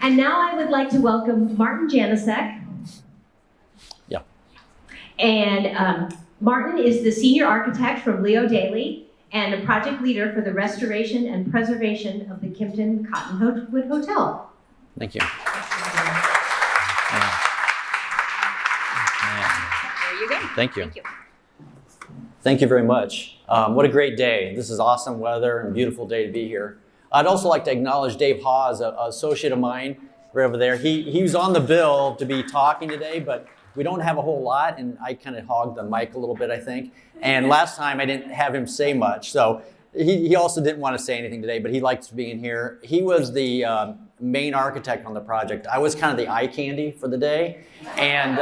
And now I would like to welcome Martin Janousek. Yeah. And Martin is the senior architect from A Daly and a project leader for the restoration and preservation of the Kimpton Cottonwood Hotel. Thank you. There you go. Thank you. Thank you. Thank you very much. What a great day. This is awesome weather and beautiful day to be here. I'd also like to acknowledge Dave Hawes, an associate of mine right over there. He was on the bill to be talking today, but we don't have a whole lot, and I kind of hogged the mic a little bit, I think. And last time I didn't have him say much, so he also didn't want to say anything today, but he likes being here. He was the main architect on the project. I was kind of the eye candy for the day, and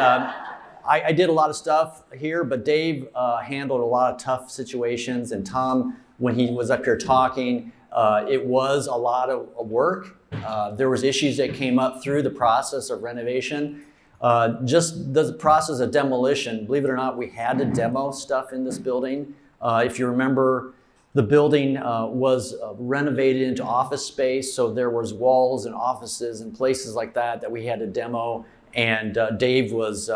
I did a lot of stuff here, but Dave handled a lot of tough situations, and Tom, when he was up here talking, it was a lot of work. There was issues that came up through the process of renovation. Just the process of demolition, believe it or not, we had to demo stuff in this building. If you remember, the building was renovated into office space, so there was walls and offices and places like that we had to demo, and Dave was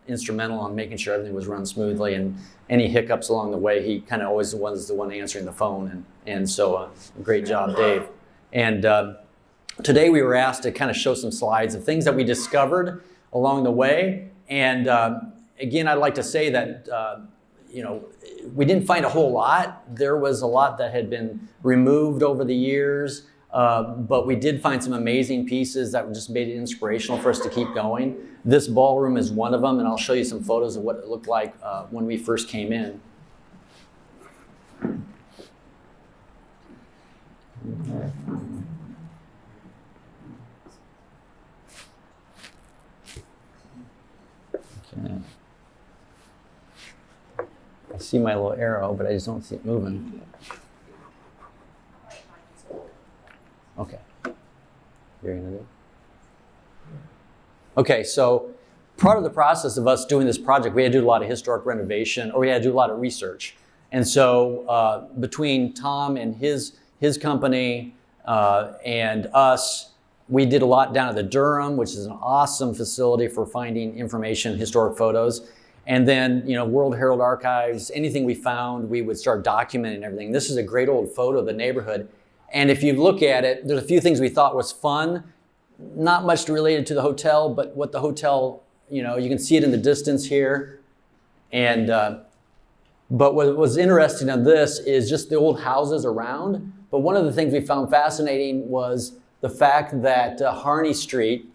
instrumental on making sure everything was run smoothly, and any hiccups along the way, he kind of always was the one answering the phone, and so great job, Dave. And today we were asked to kind of show some slides of things that we discovered along the way, and again, I'd like to say that we didn't find a whole lot. There was a lot that had been removed over the years, but we did find some amazing pieces that just made it inspirational for us to keep going. This ballroom is one of them, and I'll show you some photos of what it looked like when we first came in. Okay. I see my little arrow, but I just don't see it moving. Okay. You're gonna do it? Okay, so part of the process of us doing this project, we had to do a lot of historic renovation, or we had to do a lot of research. And so between Tom and his company and us, we did a lot down at the Durham, which is an awesome facility for finding information, historic photos. And then, World Herald Archives, anything we found, we would start documenting everything. This is a great old photo of the neighborhood. And if you look at it, there's a few things we thought was fun, not much related to the hotel, but what the hotel, you can see it in the distance here. And, but what was interesting on this is just the old houses around. But one of the things we found fascinating was the fact that Harney Street,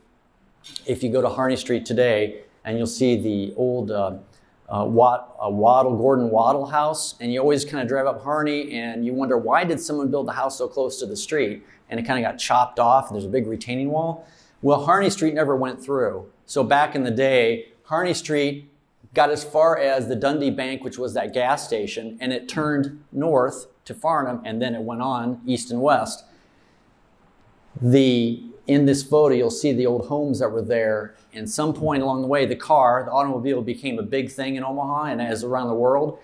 if you go to Harney Street today, and you'll see the old Gordon Waddell house, and you always kind of drive up Harney and you wonder, why did someone build the house so close to the street? And it kind of got chopped off, and there's a big retaining wall. Well, Harney Street never went through. So back in the day, Harney Street got as far as the Dundee Bank, which was that gas station, and it turned north to Farnham, and then it went on east and west. In this photo, you'll see the old homes that were there. And some point along the way, the automobile became a big thing in Omaha and as around the world.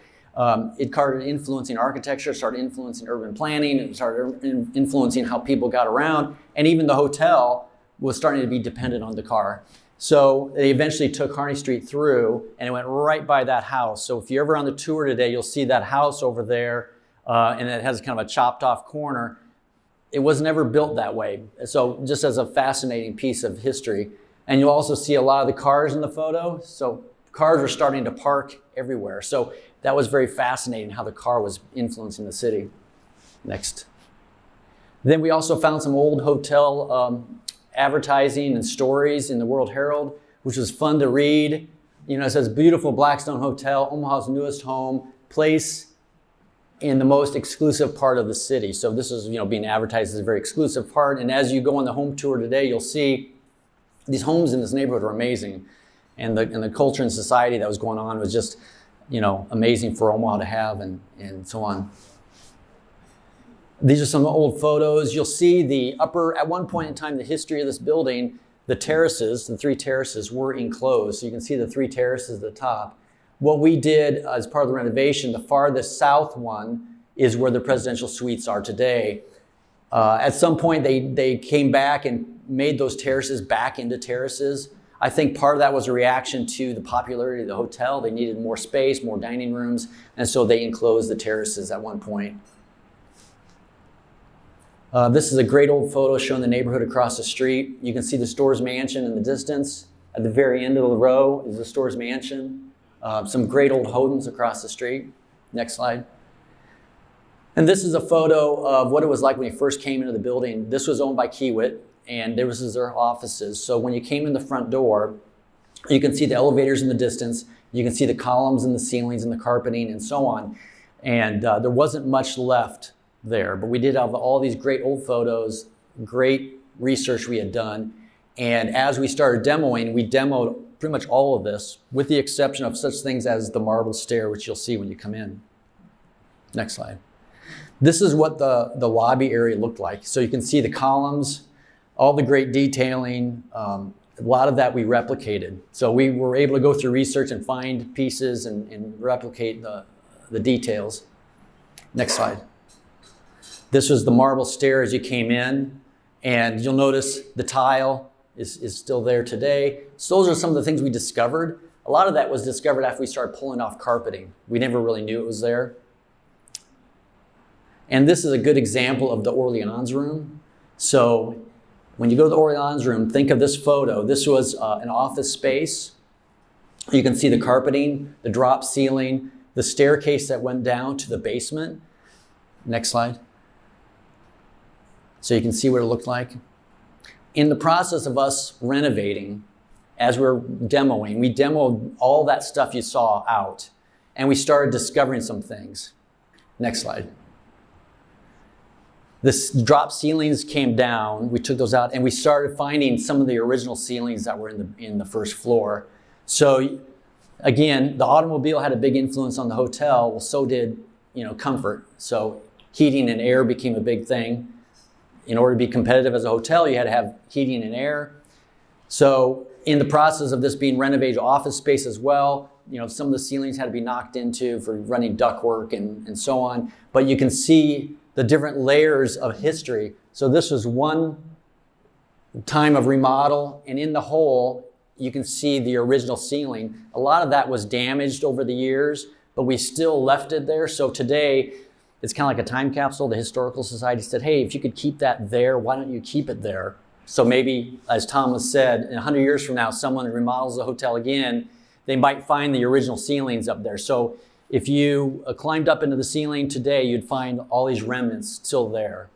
It started influencing architecture, started influencing urban planning, it started influencing how people got around. And even the hotel was starting to be dependent on the car. So they eventually took Harney Street through, and it went right by that house. So if you're ever on the tour today, you'll see that house over there, and it has kind of a chopped off corner. It was never built that way. So just as a fascinating piece of history. And you'll also see a lot of the cars in the photo. So cars were starting to park everywhere. So that was very fascinating how the car was influencing the city. Next. Then we also found some old hotel advertising and stories in the World Herald, which was fun to read. It says, beautiful Blackstone Hotel, Omaha's newest home, place in the most exclusive part of the city. So this is, being advertised as a very exclusive part. And as you go on the home tour today, you'll see these homes in this neighborhood are amazing. And the culture and society that was going on was just, amazing for Omaha to have and so on. These are some old photos. You'll see at one point in time, the history of this building, the three terraces were enclosed. So you can see the three terraces at the top. What we did as part of the renovation, the farthest south one is where the presidential suites are today. At some point, they came back and made those terraces back into terraces. I think part of that was a reaction to the popularity of the hotel. They needed more space, more dining rooms, and so they enclosed the terraces at one point. This is a great old photo showing the neighborhood across the street. You can see the Storrs Mansion in the distance. At the very end of the row is the Storrs Mansion. Some great old homes across the street. Next slide. And this is a photo of what it was like when you first came into the building. This was owned by Kiewit, and this was their offices. So when you came in the front door, you can see the elevators in the distance. You can see the columns and the ceilings and the carpeting and so on. And there wasn't much left there, but we did have all these great old photos, great research we had done. And as we started demoing, we demoed pretty much all of this, with the exception of such things as the marble stair, which you'll see when you come in. Next slide. This is what the lobby area looked like. So you can see the columns, all the great detailing. A lot of that we replicated. So we were able to go through research and find pieces and replicate the details. Next slide. This was the marble stair as you came in, and you'll notice the tile is still there today. So those are some of the things we discovered. A lot of that was discovered after we started pulling off carpeting. We never really knew it was there. And this is a good example of the Orleans room. So when you go to the Orleans room, think of this photo. This was an office space. You can see the carpeting, the drop ceiling, the staircase that went down to the basement. Next slide. So you can see what it looked like. In the process of us renovating, as we were demoing, we demoed all that stuff you saw out, and we started discovering some things. Next slide. This drop ceilings came down, we took those out, and we started finding some of the original ceilings that were in the first floor. So again, the automobile had a big influence on the hotel. Well, so did, comfort. So heating and air became a big thing. In order to be competitive as a hotel, you had to have heating and air. So in the process of this being renovated to office space as well, some of the ceilings had to be knocked into for running ductwork and so on. But you can see the different layers of history. So this was one time of remodel, and in the whole, you can see the original ceiling. A lot of that was damaged over the years, but we still left it there. So today, it's kind of like a time capsule. The Historical Society said, hey, if you could keep that there, why don't you keep it there? So maybe, as Thomas said, in 100 years from now, someone remodels the hotel again, they might find the original ceilings up there. So if you climbed up into the ceiling today, you'd find all these remnants still there.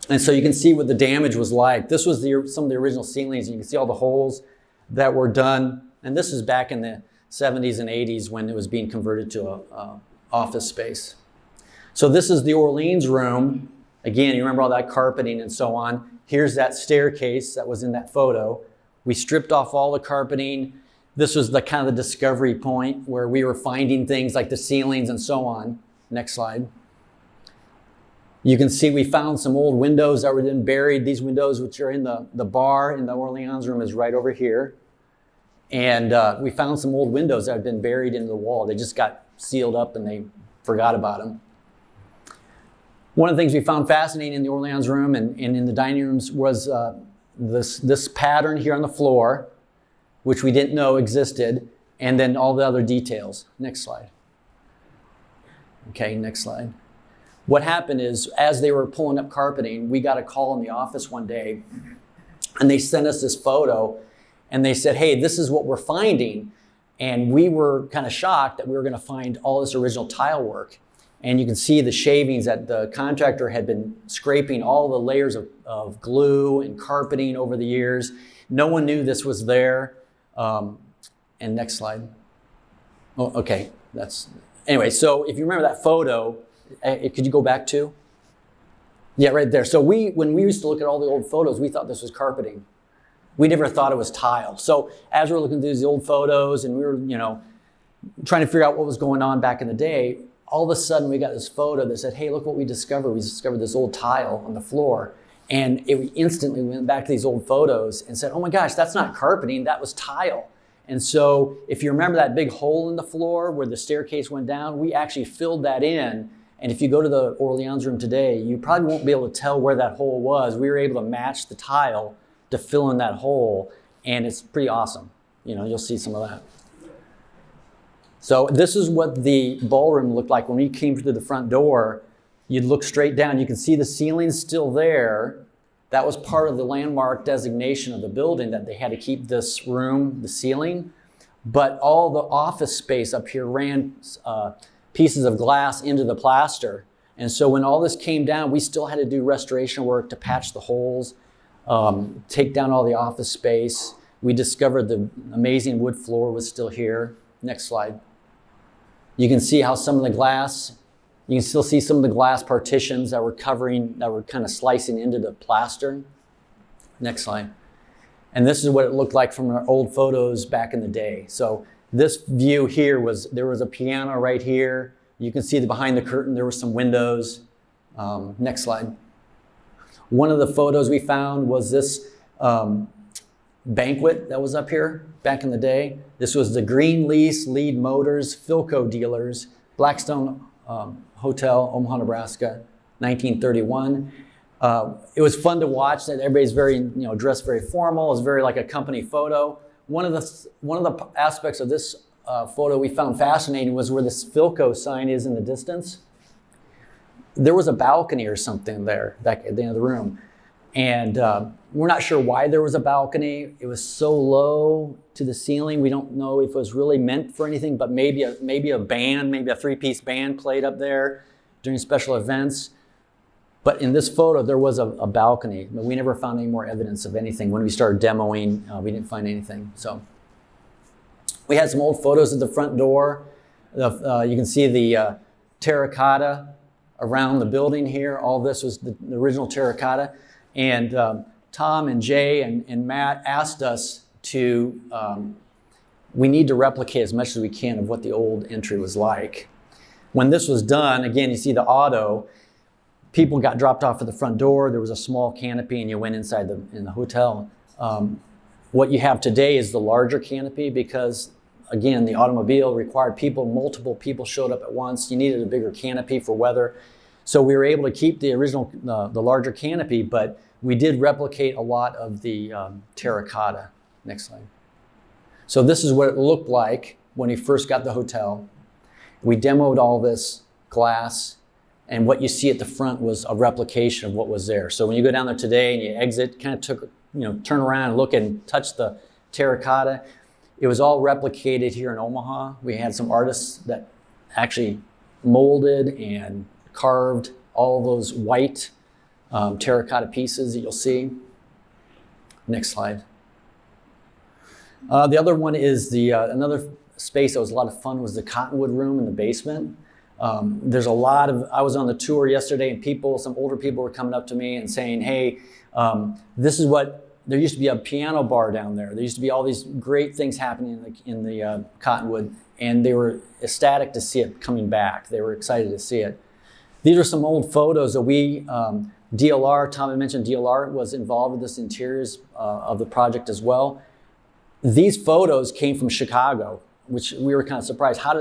And so you can see what the damage was like. This was some of the original ceilings. You can see all the holes that were done. And this is back in the 70s and 80s when it was being converted to a office space. So this is the Orleans room. Again, you remember all that carpeting and so on. Here's that staircase that was in that photo. We stripped off all the carpeting. This was the kind of the discovery point where we were finding things like the ceilings and so on. Next slide. You can see we found some old windows that were then buried. These windows, which are in the bar in the Orleans room, is right over here. And we found some old windows that had been buried into the wall. They just got sealed up and they forgot about them. One of the things we found fascinating in the Orleans room and in the dining rooms was this pattern here on the floor, which we didn't know existed, and then all the other details. Next slide. Okay, next slide. What happened is, as they were pulling up carpeting, we got a call in the office one day, and they sent us this photo, and they said, hey, this is what we're finding. And we were kind of shocked that we were going to find all this original tile work. And you can see the shavings that the contractor had been scraping all the layers of glue and carpeting over the years. No one knew this was there. And next slide. Oh, okay. Anyway, so if you remember that photo, could you go back to? Yeah, right there. So when we used to look at all the old photos, we thought this was carpeting. We never thought it was tile. So as we were looking through these old photos and we were, trying to figure out what was going on back in the day, all of a sudden we got this photo that said, hey, look what we discovered. We discovered this old tile on the floor. And we instantly went back to these old photos and said, oh my gosh, that's not carpeting, that was tile. And so if you remember that big hole in the floor where the staircase went down, we actually filled that in And if you go to the Orleans room today, you probably won't be able to tell where that hole was. We were able to match the tile to fill in that hole, and it's pretty awesome. You know, you'll see some of that. So this is what the ballroom looked like when we came through the front door. You'd look straight down. You can see the ceiling's still there. That was part of the landmark designation of the building, that they had to keep this room, the ceiling. But all the office space up here ran pieces of glass into the plaster. And so when all this came down, we still had to do restoration work to patch the holes, take down all the office space. We discovered the amazing wood floor was still here. Next slide. You can see how some of the glass, you can still see some of the glass partitions that were covering, that were kind of slicing into the plaster. Next slide. And this is what it looked like from our old photos back in the day. So this view here was, there was a piano right here. You can see behind the curtain, there were some windows. Next slide. One of the photos we found was this banquet that was up here back in the day. This was the Green Lease Lead Motors Philco dealers, Blackstone Hotel, Omaha, Nebraska, 1931. It was fun to watch. That everybody's very, dressed very formal. It's very like a company photo. One of the aspects of this photo we found fascinating was where this Philco sign is in the distance. There was a balcony or something there back at the end of the room. And we're not sure why there was a balcony. It was so low to the ceiling. We don't know if it was really meant for anything, but maybe a band, maybe a three-piece band played up there during special events. But in this photo, there was a balcony, but we never found any more evidence of anything. When we started demoing, we didn't find anything. So we had some old photos at the front door. You can see the terracotta around the building here. All this was the original terracotta. And Tom and Jay and Matt asked us to, we need to replicate as much as we can of what the old entry was like. When this was done, again, you see the auto, people got dropped off at the front door. There was a small canopy and you went inside in the hotel. What you have today is the larger canopy because, again, the automobile required people, multiple people showed up at once. You needed a bigger canopy for weather. So we were able to keep the original, the larger canopy, but we did replicate a lot of the terracotta. Next slide. So this is what it looked like when we first got the hotel. We demoed all this glass, and what you see at the front was a replication of what was there. So when you go down there today and you exit, kind of turn around and look and touch the terracotta. It was all replicated here in Omaha. We had some artists that actually molded and carved all those white terracotta pieces that you'll see. Next slide. The other one is another space that was a lot of fun was the Cottonwood room in the basement. There's a lot of, I was on the tour yesterday and some older people were coming up to me and saying, hey, this is what, there used to be a piano bar down there. There used to be all these great things happening in the Cottonwood, and they were ecstatic to see it coming back. They were excited to see it. These are some old photos that DLR, Tom had mentioned DLR was involved with this interiors of the project as well. These photos came from Chicago, which we were kind of surprised. How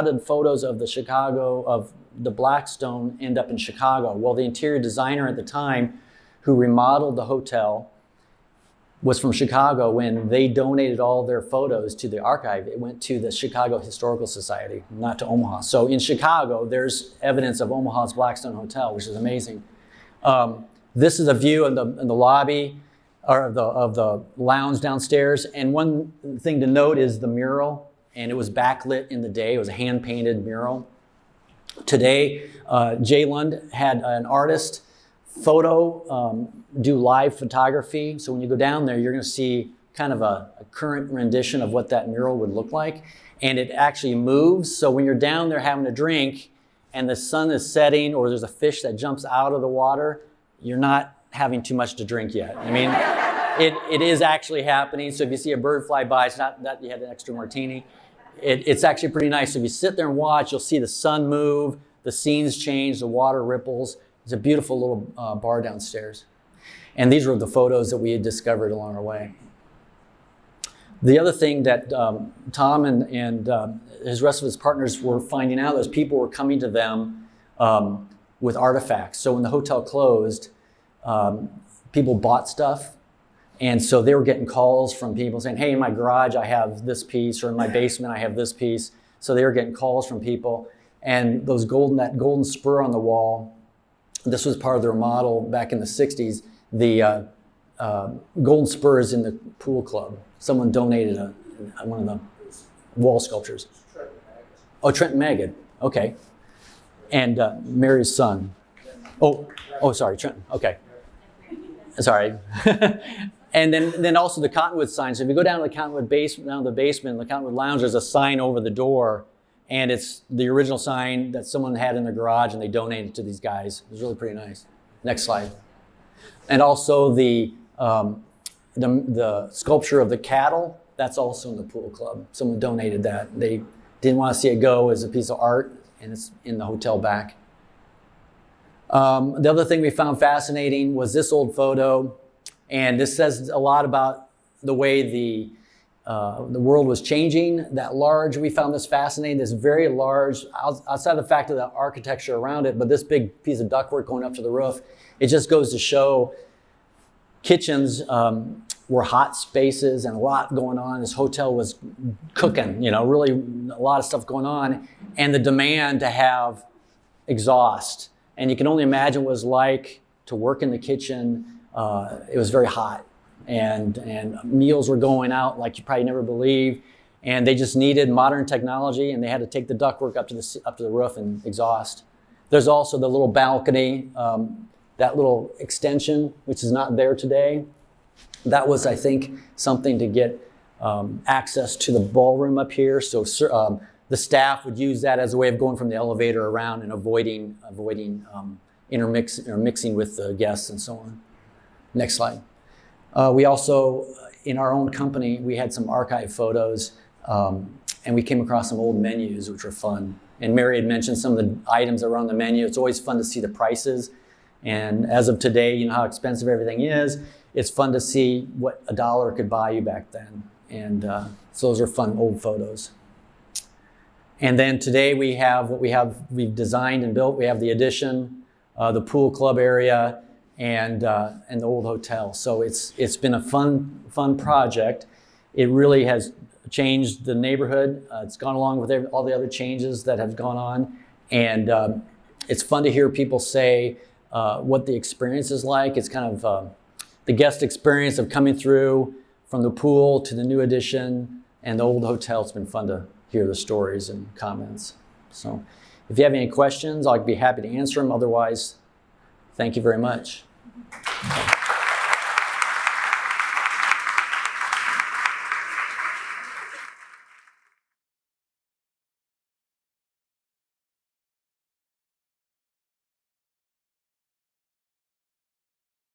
did photos of the Blackstone end up in Chicago? Well, the interior designer at the time who remodeled the hotel was from Chicago. When they donated all their photos to the archive, it went to the Chicago Historical Society, not to Omaha. So in Chicago, there's evidence of Omaha's Blackstone Hotel, which is amazing. This is a view of the lobby, or of the lounge downstairs. And one thing to note is the mural, and it was backlit in the day. It was a hand-painted mural. Today, Jay Lund had an artist do live photography. So when you go down there, you're going to see kind of a current rendition of what that mural would look like. And it actually moves. So when you're down there having a drink and the sun is setting or there's a fish that jumps out of the water, you're not having too much to drink yet. I mean, it is actually happening. So if you see a bird fly by, it's not that you had an extra martini. It's actually pretty nice. So if you sit there and watch, you'll see the sun move, the scenes change, the water ripples. It's a beautiful little bar downstairs. And these were the photos that we had discovered along our way. The other thing that Tom and his rest of his partners were finding out is people were coming to them with artifacts. So when the hotel closed, people bought stuff. And so they were getting calls from people saying, hey, in my garage, I have this piece, or in my basement, I have this piece. So they were getting calls from people. And that golden spur on the wall, this was part of their model back in the 60s. The golden spur is in the pool club. Someone donated one of the wall sculptures. Oh, Trenton Magid. Okay. And Mary's son. Oh, sorry, Trenton. Okay. Sorry. And then also the Cottonwood sign. So if you go down to the Cottonwood down to the basement, the Cottonwood Lounge, there's a sign over the door, and it's the original sign that someone had in their garage, and they donated to these guys. It was really pretty nice. Next slide. And also the sculpture of the cattle, that's also in the pool club. Someone donated that. They didn't want to see it go as a piece of art, and it's in the hotel back. The other thing we found fascinating was this old photo, and this says a lot about the way the world was changing. That large, we found this fascinating, this very large, outside of the fact of the architecture around it, but this big piece of ductwork going up to the roof, it just goes to show kitchens were hot spaces and a lot going on. This hotel was cooking, really a lot of stuff going on, and the demand to have exhaust. And you can only imagine what it was like to work in the kitchen. It was very hot, and meals were going out like you probably never believe. And they just needed modern technology, and they had to take the ductwork up to the roof and exhaust. There's also the little balcony, that little extension, which is not there today. That was, I think, something to get access to the ballroom up here. So the staff would use that as a way of going from the elevator around and avoiding mixing with the guests and so on. Next slide. We also, in our own company, we had some archive photos, and we came across some old menus, which were fun. And Mary had mentioned some of the items that were on the menu. It's always fun to see the prices. And as of today, you know how expensive everything is. It's fun to see what $1 could buy you back then. And so those are fun old photos. And then today we have we've designed and built. We have the addition, the pool club area, and the old hotel. So it's been a fun project. It really has changed the neighborhood. It's gone along with all the other changes that have gone on. And it's fun to hear people say what the experience is like. It's kind of the guest experience of coming through from the pool to the new addition and the old hotel. It's been fun to hear the stories and comments. So if you have any questions, I'll be happy to answer them. Otherwise, thank you very much.